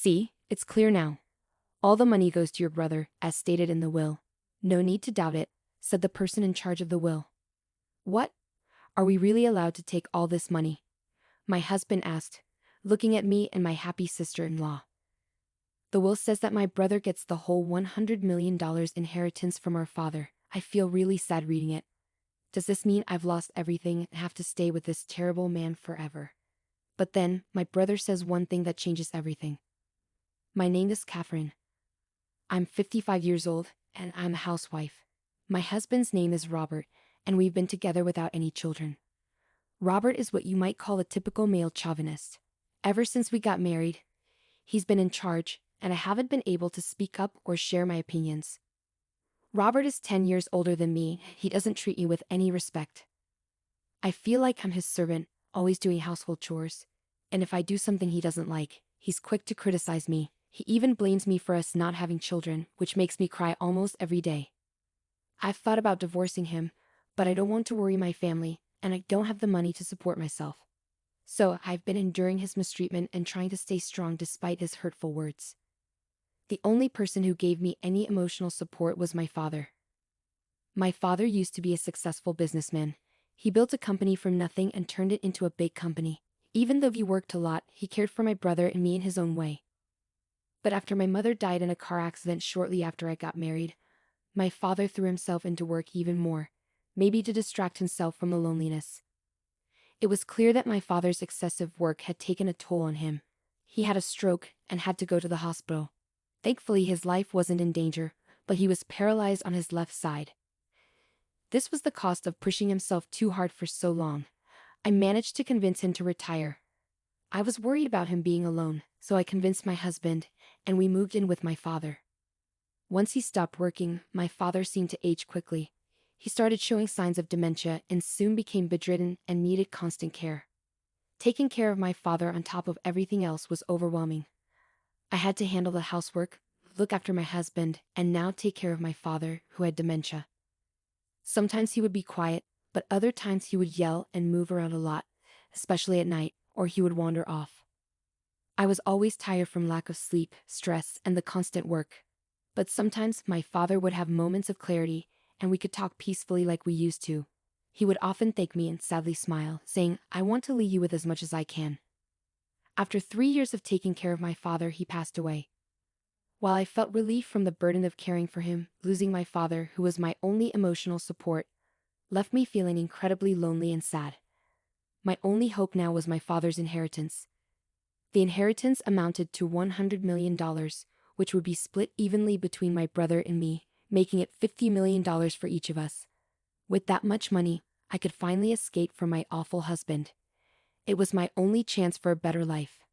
See, it's clear now. All the money goes to your brother, as stated in the will. No need to doubt it, said the person in charge of the will. What? Are we really allowed to take all this money? My husband asked, looking at me and my happy sister-in-law. The will says that my brother gets the whole $100 million inheritance from our father. I feel really sad reading it. Does this mean I've lost everything and have to stay with this terrible man forever? But then, my brother says one thing that changes everything. My name is Catherine. I'm 55 years old, and I'm a housewife. My husband's name is Robert, and we've been together without any children. Robert is what you might call a typical male chauvinist. Ever since we got married, he's been in charge, and I haven't been able to speak up or share my opinions. Robert is 10 years older than me. He doesn't treat me with any respect. I feel like I'm his servant, always doing household chores. And if I do something he doesn't like, he's quick to criticize me. He even blames me for us not having children, which makes me cry almost every day. I've thought about divorcing him, but I don't want to worry my family, and I don't have the money to support myself. So I've been enduring his mistreatment and trying to stay strong despite his hurtful words. The only person who gave me any emotional support was my father. My father used to be a successful businessman. He built a company from nothing and turned it into a big company. Even though he worked a lot, he cared for my brother and me in his own way. But after my mother died in a car accident shortly after I got married, my father threw himself into work even more, maybe to distract himself from the loneliness. It was clear that my father's excessive work had taken a toll on him. He had a stroke and had to go to the hospital. Thankfully, his life wasn't in danger, but he was paralyzed on his left side. This was the cost of pushing himself too hard for so long. I managed to convince him to retire. I was worried about him being alone, so I convinced my husband, and we moved in with my father. Once he stopped working, my father seemed to age quickly. He started showing signs of dementia and soon became bedridden and needed constant care. Taking care of my father on top of everything else was overwhelming. I had to handle the housework, look after my husband, and now take care of my father, who had dementia. Sometimes he would be quiet, but other times he would yell and move around a lot, especially at night, or he would wander off. I was always tired from lack of sleep, stress, and the constant work. But sometimes my father would have moments of clarity, and we could talk peacefully like we used to. He would often thank me and sadly smile, saying, "I want to leave you with as much as I can." After 3 years of taking care of my father, he passed away. While I felt relief from the burden of caring for him, losing my father, who was my only emotional support, left me feeling incredibly lonely and sad. My only hope now was my father's inheritance. The inheritance amounted to $100 million, which would be split evenly between my brother and me, making it $50 million for each of us. With that much money, I could finally escape from my awful husband. It was my only chance for a better life.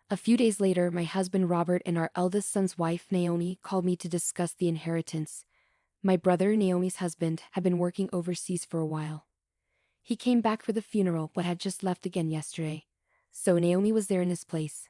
A few days later, my husband Robert and our eldest son's wife Naomi called me to discuss the inheritance. My brother, Naomi's husband, had been working overseas for a while. He came back for the funeral but had just left again yesterday, so Naomi was there in his place.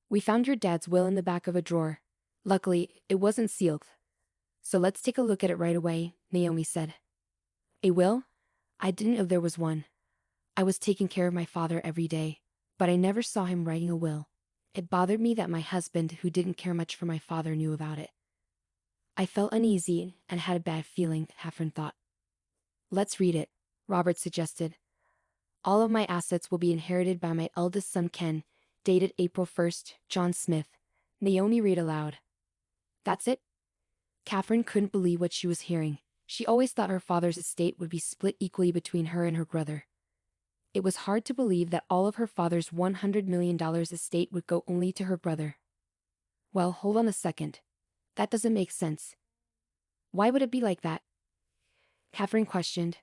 "We found your dad's will in the back of a drawer. Luckily, it wasn't sealed. So let's take a look at it right away," Naomi said. "A will? I didn't know there was one. I was taking care of my father every day, but I never saw him writing a will. It bothered me that my husband, who didn't care much for my father, knew about it. I felt uneasy and had a bad feeling," Catherine thought. "Let's read it," Robert suggested. "All of my assets will be inherited by my eldest son Ken, dated April 1st, John Smith," Naomi read aloud. "That's it?" Catherine couldn't believe what she was hearing. She always thought her father's estate would be split equally between her and her brother. It was hard to believe that all of her father's $100 million estate would go only to her brother. "Well, hold on a second. That doesn't make sense. Why would it be like that?" Catherine questioned.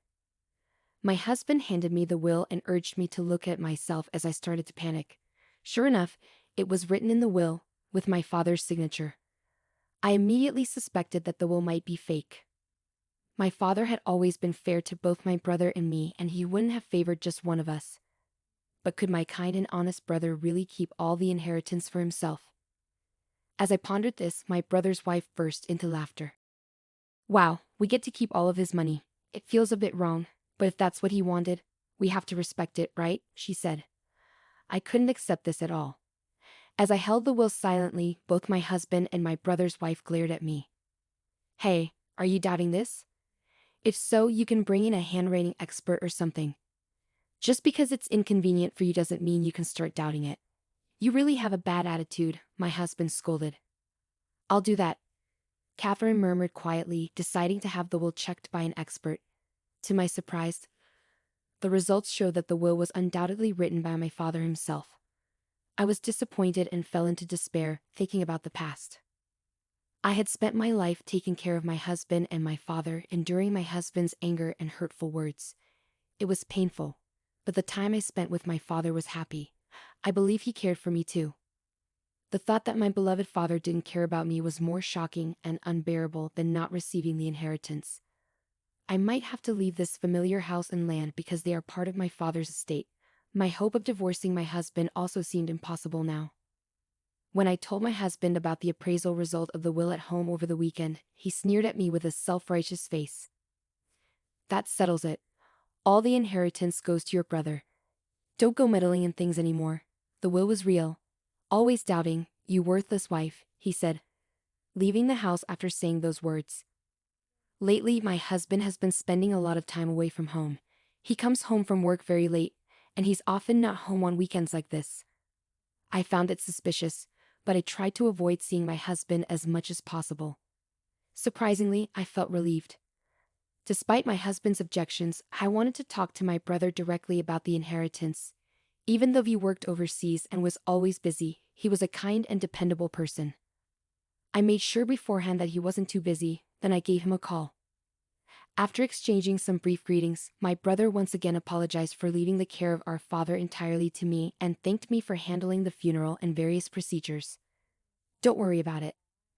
My husband handed me the will and urged me to look at myself as I started to panic. Sure enough, it was written in the will, with my father's signature. I immediately suspected that the will might be fake. My father had always been fair to both my brother and me, and he wouldn't have favored just one of us. But could my kind and honest brother really keep all the inheritance for himself? As I pondered this, my brother's wife burst into laughter. "Wow, we get to keep all of his money. It feels a bit wrong, but if that's what he wanted, we have to respect it, right?" she said. I couldn't accept this at all. As I held the will silently, both my husband and my brother's wife glared at me. Hey, are you doubting this? If so, you can bring in a handwriting expert or something. Just because it's inconvenient for you doesn't mean you can start doubting it. You really have a bad attitude, my husband scolded. I'll do that, Catherine murmured quietly, deciding to have the will checked by an expert. To my surprise, the results showed that the will was undoubtedly written by my father himself. I was disappointed and fell into despair, thinking about the past. I had spent my life taking care of my husband and my father, enduring my husband's anger and hurtful words. It was painful, but the time I spent with my father was happy. I believe he cared for me too. The thought that my beloved father didn't care about me was more shocking and unbearable than not receiving the inheritance. I might have to leave this familiar house and land because they are part of my father's estate. My hope of divorcing my husband also seemed impossible now. When I told my husband about the appraisal result of the will at home over the weekend, he sneered at me with a self-righteous face. That settles it. All the inheritance goes to your brother. Don't go meddling in things anymore. The will was real. Always doubting, you worthless wife, he said, leaving the house after saying those words. Lately, my husband has been spending a lot of time away from home. He comes home from work very late, and he's often not home on weekends like this. I found it suspicious, but I tried to avoid seeing my husband as much as possible. Surprisingly, I felt relieved. Despite my husband's objections, I wanted to talk to my brother directly about the inheritance. Even though he worked overseas and was always busy, he was a kind and dependable person. I made sure beforehand that he wasn't too busy, then I gave him a call. After exchanging some brief greetings, my brother once again apologized for leaving the care of our father entirely to me and thanked me for handling the funeral and various procedures. Don't worry about it.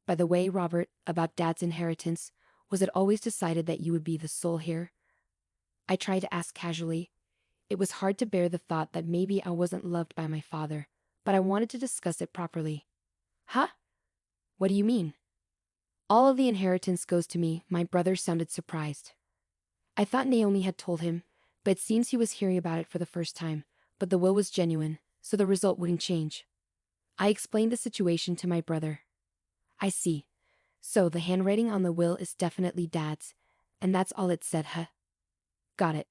By the way, Robert, about Dad's inheritance, was it always decided that you would be the sole heir? I tried to ask casually. It was hard to bear the thought that maybe I wasn't loved by my father, but I wanted to discuss it properly. Huh? What do you mean? All of the inheritance goes to me, my brother sounded surprised. I thought Naomi had told him, but it seems he was hearing about it for the first time, but the will was genuine, so the result wouldn't change. I explained the situation to my brother. I see. So the handwriting on the will is definitely Dad's, and that's all it said, huh? Got it.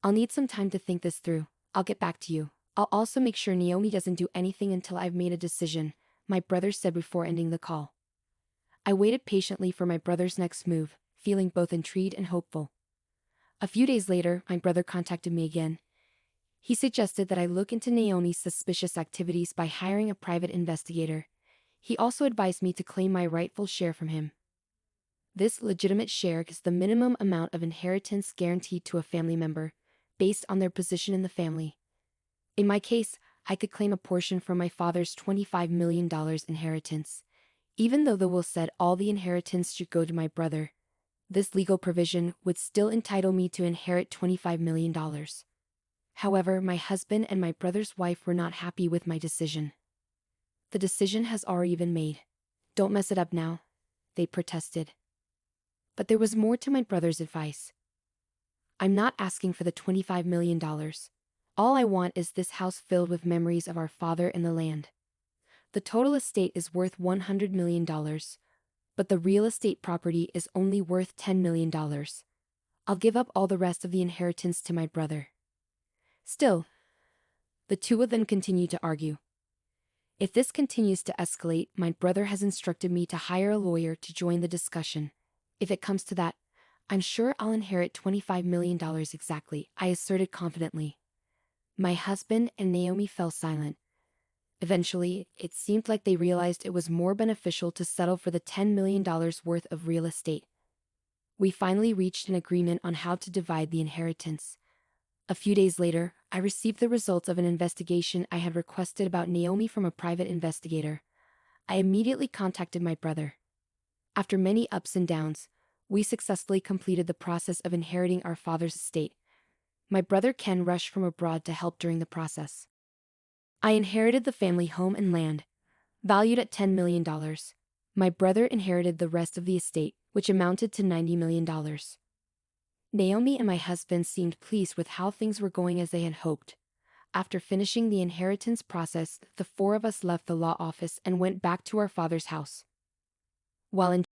I'll need some time to think this through. I'll get back to you. I'll also make sure Naomi doesn't do anything until I've made a decision, my brother said before ending the call. I waited patiently for my brother's next move, feeling both intrigued and hopeful. A few days later, my brother contacted me again. He suggested that I look into Naomi's suspicious activities by hiring a private investigator. He also advised me to claim my rightful share from him. This legitimate share is the minimum amount of inheritance guaranteed to a family member, based on their position in the family. In my case, I could claim a portion from my father's $25 million inheritance. Even though the will said all the inheritance should go to my brother, this legal provision would still entitle me to inherit $25 million. However, my husband and my brother's wife were not happy with my decision. The decision has already been made. Don't mess it up now, they protested. But there was more to my brother's advice. I'm not asking for the $25 million. All I want is this house filled with memories of our father and the land. The total estate is worth $100 million, but the real estate property is only worth $10 million. I'll give up all the rest of the inheritance to my brother. Still, the two of them continue to argue. If this continues to escalate, my brother has instructed me to hire a lawyer to join the discussion. If it comes to that, I'm sure I'll inherit $25 million exactly, I asserted confidently. My husband and Naomi fell silent. Eventually, it seemed like they realized it was more beneficial to settle for the $10 million worth of real estate. We finally reached an agreement on how to divide the inheritance. A few days later, I received the results of an investigation I had requested about Naomi from a private investigator. I immediately contacted my brother. After many ups and downs, we successfully completed the process of inheriting our father's estate. My brother Ken rushed from abroad to help during the process. I inherited the family home and land, valued at $10 million. My brother inherited the rest of the estate, which amounted to $90 million. Naomi and my husband seemed pleased with how things were going as they had hoped. After finishing the inheritance process, the four of us left the law office and went back to our father's house. While in